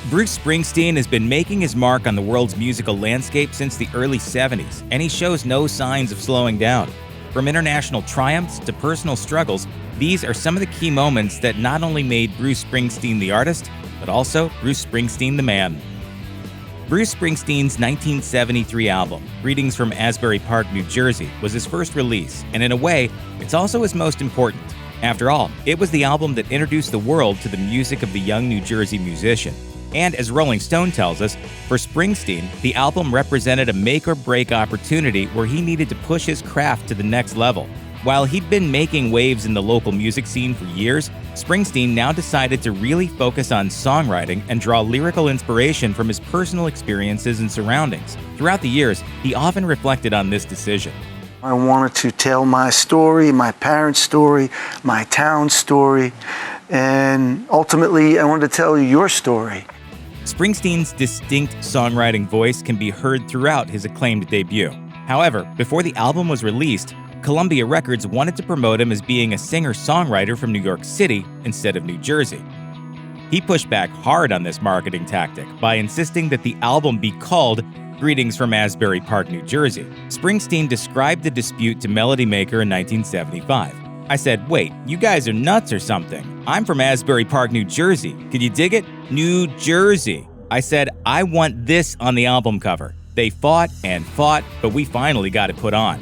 Bruce Springsteen has been making his mark on the world's musical landscape since the early 70s, and he shows no signs of slowing down. From international triumphs to personal struggles, these are some of the key moments that not only made Bruce Springsteen the artist, but also Bruce Springsteen the man. Bruce Springsteen's 1973 album, Greetings from Asbury Park, New Jersey, was his first release, and in a way, it's also his most important. After all, it was the album that introduced the world to the music of the young New Jersey musician. And as Rolling Stone tells us, for Springsteen, the album represented a make-or-break opportunity where he needed to push his craft to the next level. While he'd been making waves in the local music scene for years, Springsteen now decided to really focus on songwriting and draw lyrical inspiration from his personal experiences and surroundings. Throughout the years, he often reflected on this decision. I wanted to tell my story, my parents' story, my town's story, and ultimately I wanted to tell your story. Springsteen's distinct songwriting voice can be heard throughout his acclaimed debut. However, before the album was released, Columbia Records wanted to promote him as being a singer-songwriter from New York City instead of New Jersey. He pushed back hard on this marketing tactic by insisting that the album be called Greetings from Asbury Park, New Jersey. Springsteen described the dispute to Melody Maker in 1975. I said, "Wait, you guys are nuts or something. I'm from Asbury Park, New Jersey. Could you dig it? New Jersey." I said, "I want this on the album cover." They fought and fought, but we finally got it put on.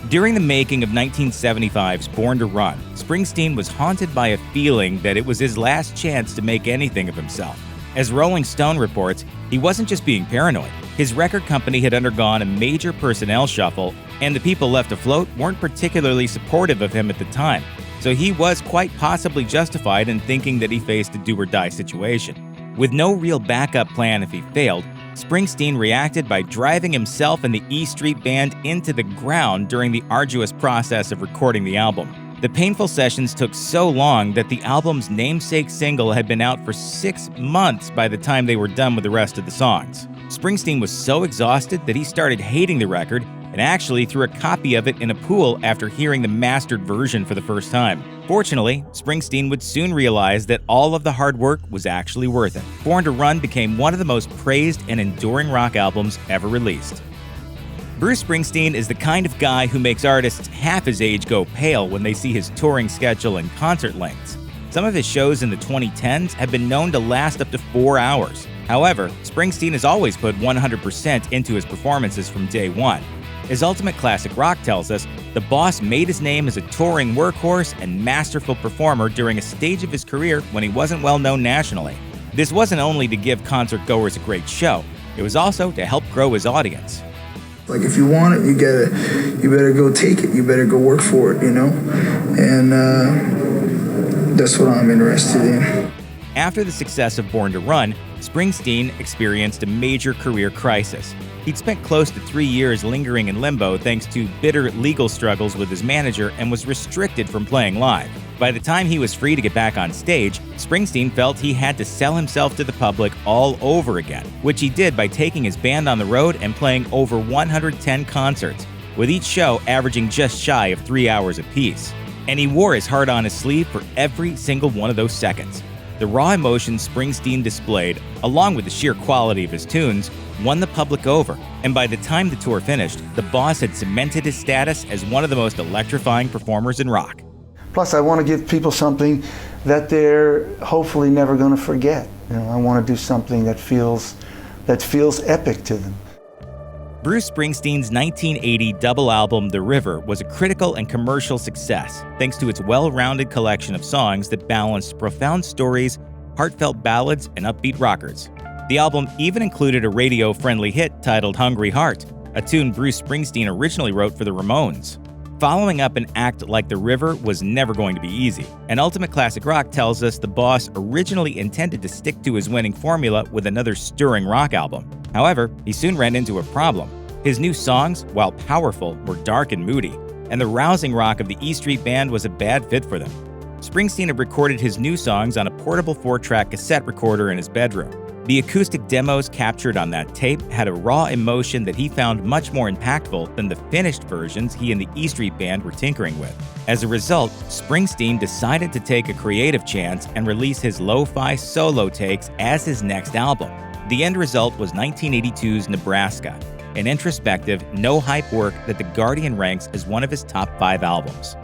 During the making of 1975's Born to Run, Springsteen was haunted by a feeling that it was his last chance to make anything of himself. As Rolling Stone reports, he wasn't just being paranoid. His record company had undergone a major personnel shuffle, and the people left afloat weren't particularly supportive of him at the time. So he was quite possibly justified in thinking that he faced a do-or-die situation. With no real backup plan if he failed, Springsteen reacted by driving himself and the E Street Band into the ground during the arduous process of recording the album. The painful sessions took so long that the album's namesake single had been out for 6 months by the time they were done with the rest of the songs. Springsteen was so exhausted that he started hating the record and actually threw a copy of it in a pool after hearing the mastered version for the first time. Fortunately, Springsteen would soon realize that all of the hard work was actually worth it. Born to Run became one of the most praised and enduring rock albums ever released. Bruce Springsteen is the kind of guy who makes artists half his age go pale when they see his touring schedule and concert lengths. Some of his shows in the 2010s have been known to last up to 4 hours. However, Springsteen has always put 100% into his performances from day one. As Ultimate Classic Rock tells us, the boss made his name as a touring workhorse and masterful performer during a stage of his career when he wasn't well known nationally. This wasn't only to give concert goers a great show, it was also to help grow his audience. Like, if you want it, you better go take it. You better go work for it, you know? And that's what I'm interested in. After the success of Born to Run, Springsteen experienced a major career crisis. He'd spent close to 3 years lingering in limbo thanks to bitter legal struggles with his manager and was restricted from playing live. By the time he was free to get back on stage, Springsteen felt he had to sell himself to the public all over again, which he did by taking his band on the road and playing over 110 concerts, with each show averaging just shy of 3 hours apiece. And he wore his heart on his sleeve for every single one of those seconds. The raw emotion Springsteen displayed, along with the sheer quality of his tunes, won the public over, and by the time the tour finished, the boss had cemented his status as one of the most electrifying performers in rock. Plus, I want to give people something that they're hopefully never going to forget. You know, I want to do something that feels epic to them. Bruce Springsteen's 1980 double album The River was a critical and commercial success thanks to its well-rounded collection of songs that balanced profound stories, heartfelt ballads, and upbeat rockers. The album even included a radio-friendly hit titled Hungry Heart, a tune Bruce Springsteen originally wrote for the Ramones. Following up an act like The River was never going to be easy, and Ultimate Classic Rock tells us the boss originally intended to stick to his winning formula with another stirring rock album. However, he soon ran into a problem. His new songs, while powerful, were dark and moody, and the rousing rock of the E Street Band was a bad fit for them. Springsteen had recorded his new songs on a portable 4-track cassette recorder in his bedroom. The acoustic demos captured on that tape had a raw emotion that he found much more impactful than the finished versions he and the E Street Band were tinkering with. As a result, Springsteen decided to take a creative chance and release his lo-fi solo takes as his next album. The end result was 1982's Nebraska, an introspective, no-hype work that The Guardian ranks as one of his top 5 albums.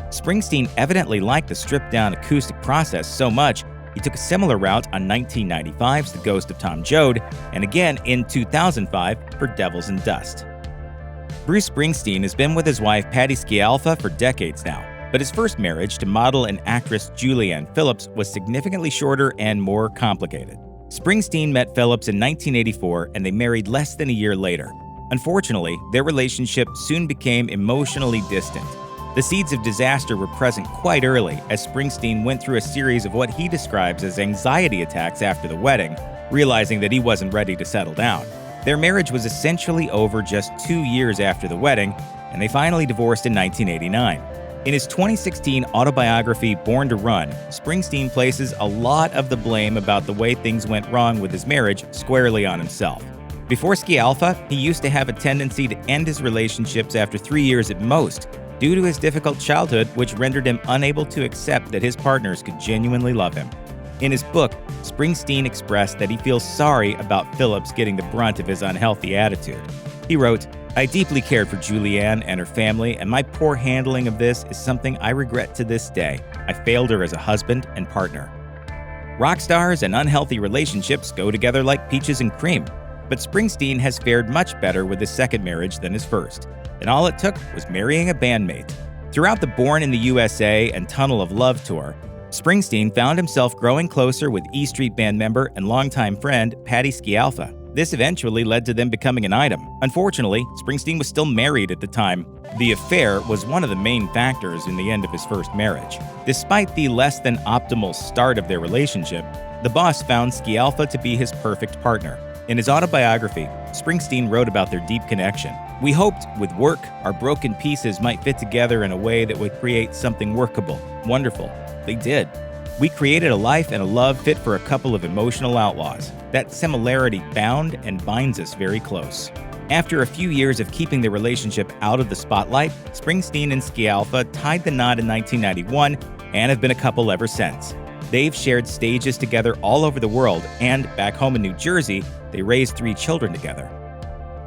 Springsteen evidently liked the stripped-down acoustic process so much, he took a similar route on 1995's The Ghost of Tom Joad, and again in 2005 for Devils and Dust. Bruce Springsteen has been with his wife Patti Scialfa for decades now, but his first marriage to model and actress Julianne Phillips was significantly shorter and more complicated. Springsteen met Phillips in 1984 and they married less than a year later. Unfortunately, their relationship soon became emotionally distant. The seeds of disaster were present quite early as Springsteen went through a series of what he describes as anxiety attacks after the wedding, realizing that he wasn't ready to settle down. Their marriage was essentially over just 2 years after the wedding, and they finally divorced in 1989. In his 2016 autobiography, Born to Run, Springsteen places a lot of the blame about the way things went wrong with his marriage squarely on himself. Before Scialfa, he used to have a tendency to end his relationships after 3 years at most, due to his difficult childhood, which rendered him unable to accept that his partners could genuinely love him. In his book, Springsteen expressed that he feels sorry about Phillips getting the brunt of his unhealthy attitude. He wrote, "I deeply cared for Julianne and her family, and my poor handling of this is something I regret to this day. I failed her as a husband and partner." Rock stars and unhealthy relationships go together like peaches and cream, but Springsteen has fared much better with his second marriage than his first, and all it took was marrying a bandmate. Throughout the Born in the U.S.A. and Tunnel of Love tour, Springsteen found himself growing closer with E Street Band member and longtime friend Patti Scialfa. This eventually led to them becoming an item. Unfortunately, Springsteen was still married at the time. The affair was one of the main factors in the end of his first marriage. Despite the less than optimal start of their relationship, the boss found Scialfa to be his perfect partner. In his autobiography, Springsteen wrote about their deep connection. "We hoped, with work, our broken pieces might fit together in a way that would create something workable, wonderful. They did. We created a life and a love fit for a couple of emotional outlaws. That similarity bound and binds us very close." After a few years of keeping the relationship out of the spotlight, Springsteen and Scialfa tied the knot in 1991 and have been a couple ever since. They've shared stages together all over the world, and back home in New Jersey, they raised 3 children together.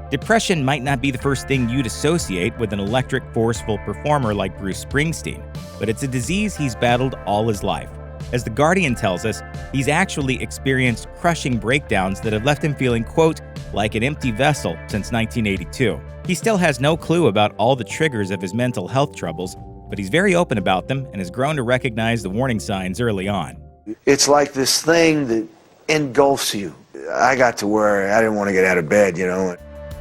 Depression might not be the first thing you'd associate with an electric, forceful performer like Bruce Springsteen, but it's a disease he's battled all his life. As The Guardian tells us, he's actually experienced crushing breakdowns that have left him feeling, quote, like an empty vessel since 1982. He still has no clue about all the triggers of his mental health troubles, but he's very open about them and has grown to recognize the warning signs early on. It's like this thing that engulfs you. I got to where I didn't want to get out of bed, you know.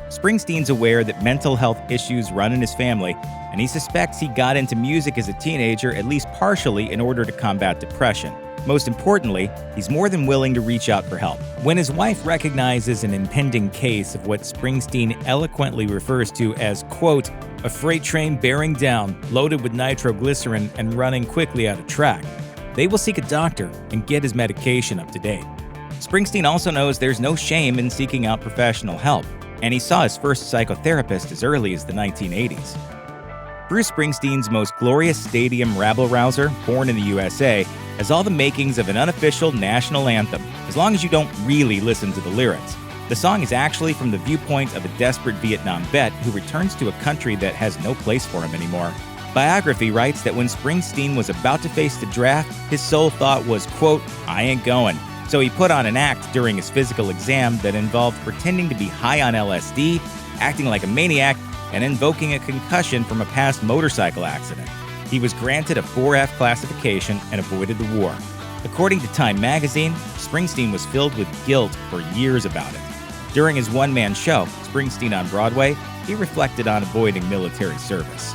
Springsteen's aware that mental health issues run in his family, and he suspects he got into music as a teenager at least partially in order to combat depression. Most importantly, he's more than willing to reach out for help. When his wife recognizes an impending case of what Springsteen eloquently refers to as, quote, a freight train bearing down, loaded with nitroglycerin and running quickly out of track, they will seek a doctor and get his medication up to date. Springsteen also knows there's no shame in seeking out professional help, and he saw his first psychotherapist as early as the 1980s. Bruce Springsteen's most glorious stadium rabble-rouser, Born in the U.S.A., has all the makings of an unofficial national anthem, as long as you don't really listen to the lyrics. The song is actually from the viewpoint of a desperate Vietnam vet who returns to a country that has no place for him anymore. Biography writes that when Springsteen was about to face the draft, his sole thought was, quote, I ain't going. So he put on an act during his physical exam that involved pretending to be high on LSD, acting like a maniac, and invoking a concussion from a past motorcycle accident. He was granted a 4F classification and avoided the war. According to Time magazine, Springsteen was filled with guilt for years about it. During his one-man show, Springsteen on Broadway, he reflected on avoiding military service.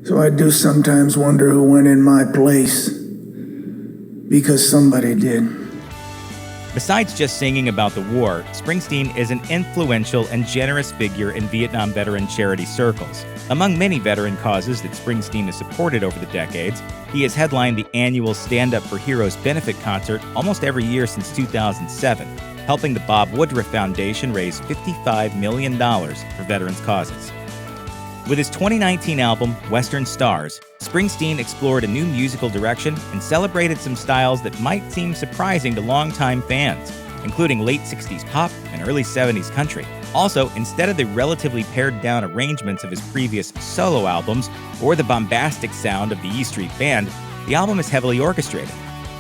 So I do sometimes wonder who went in my place, because somebody did. Besides just singing about the war, Springsteen is an influential and generous figure in Vietnam veteran charity circles. Among many veteran causes that Springsteen has supported over the decades, he has headlined the annual Stand Up for Heroes benefit concert almost every year since 2007, helping the Bob Woodruff Foundation raise $55 million for veterans' causes. With his 2019 album, Western Stars, Springsteen explored a new musical direction and celebrated some styles that might seem surprising to longtime fans, including late 60s pop and early 70s country. Also, instead of the relatively pared-down arrangements of his previous solo albums or the bombastic sound of the E Street Band, the album is heavily orchestrated.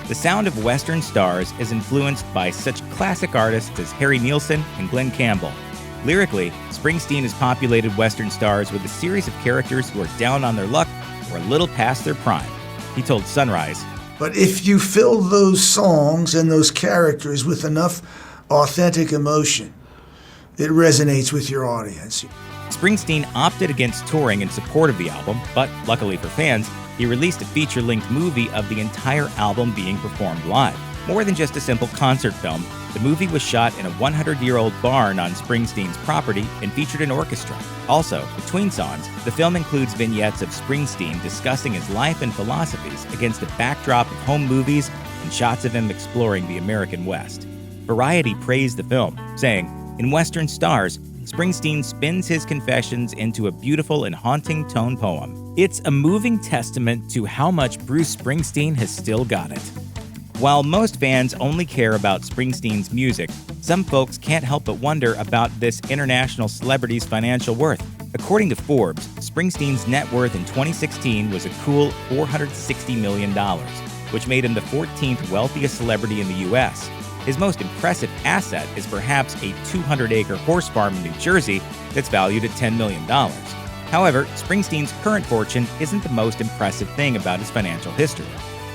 The sound of Western Stars is influenced by such classic artists as Harry Nilsson and Glenn Campbell. Lyrically, Springsteen has populated Western Stars with a series of characters who are down on their luck or a little past their prime. He told Sunrise, "But if you fill those songs and those characters with enough authentic emotion, it resonates with your audience." Springsteen opted against touring in support of the album, but luckily for fans, he released a feature-length movie of the entire album being performed live. More than just a simple concert film, the movie was shot in a 100-year-old barn on Springsteen's property and featured an orchestra. Also, between songs, the film includes vignettes of Springsteen discussing his life and philosophies against a backdrop of home movies and shots of him exploring the American West. Variety praised the film, saying, "In Western Stars, Springsteen spins his confessions into a beautiful and haunting tone poem. It's a moving testament to how much Bruce Springsteen has still got it." While most fans only care about Springsteen's music, some folks can't help but wonder about this international celebrity's financial worth. According to Forbes, Springsteen's net worth in 2016 was a cool $460 million, which made him the 14th wealthiest celebrity in the U.S. His most impressive asset is perhaps a 200-acre horse farm in New Jersey that's valued at $10 million. However, Springsteen's current fortune isn't the most impressive thing about his financial history.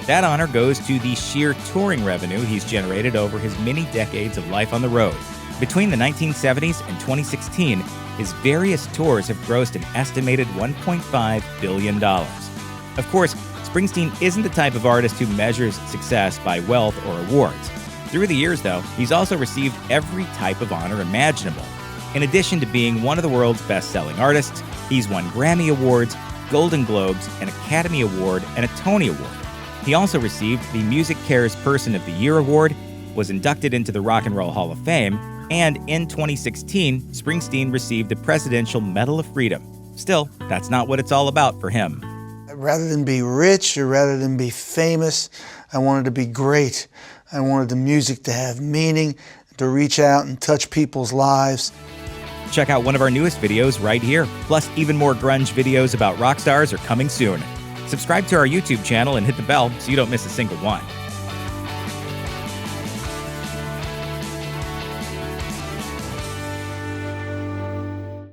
That honor goes to the sheer touring revenue he's generated over his many decades of life on the road. Between the 1970s and 2016, his various tours have grossed an estimated $1.5 billion. Of course, Springsteen isn't the type of artist who measures success by wealth or awards. Through the years, though, he's also received every type of honor imaginable. In addition to being one of the world's best-selling artists, he's won Grammy Awards, Golden Globes, an Academy Award, and a Tony Award. He also received the Music Cares Person of the Year Award, was inducted into the Rock and Roll Hall of Fame, and in 2016, Springsteen received the Presidential Medal of Freedom. Still, that's not what it's all about for him. Rather than be rich or rather than be famous, I wanted to be great. I wanted the music to have meaning, to reach out and touch people's lives. Check out one of our newest videos right here. Plus, even more grunge videos about rock stars are coming soon. Subscribe to our YouTube channel and hit the bell so you don't miss a single one.